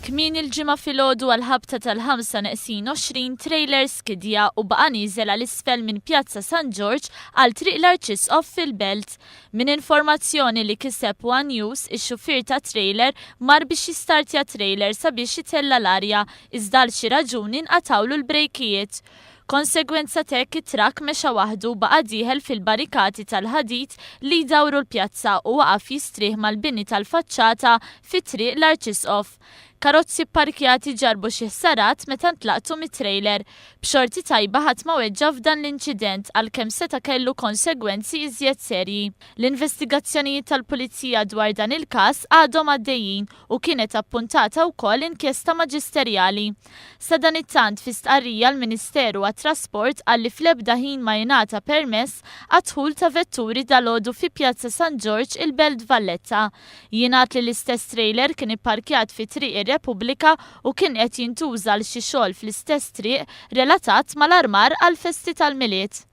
Kmin il-ġimgħa filgħodu għal-ħabta tal-5:20 trailer skidja u baqa' nieżel għal isfel minn Pjazza San George għal triq l-Arċisqof fil-Belt. Min informazzjoni li kiseb One News, ix-xufier ta' trailer mar biex jistartja trailer sabiex jitella l-arja iżda għal xi raġuni nqatawlu l-brejkijiet. Konsegwenza tek it-trak mexa waħdu baqa' dieħel fil-barikati tal-ħadid li jdawru l-pjazza u waqaf jistrieħ mal-bini tal-faċċata fit-triq l-Arċisqof. Karozzi parkjati ġarbu xi ħsarat meta ntlaqtu mit-trailer. B'xorti tajba ħadd ma weġġa f'dan l-inċident għalkemm seta' kellu konsegwenzi iżjed serji. L-investigazzjonijiet tal-Pulizija dwar dan il-każ għadhom għaddejjin u kienet appuntata wkoll inkjesta maġisterjali. Sa dan it-tant fi stqarrija l-Ministeru għat-Trasport għalli fl-ebda ħin ma jingħata permess għad-dħul ta' vetturi dalgħodu fi Pjazza San George il-Belt Valletta. Jingħad li l-istess trailer kien ipparkjat fi triq Repubblika u kien qed jintuża l xi xogħol fl-istess triq relatat mal-armar għal festi tal-miliet.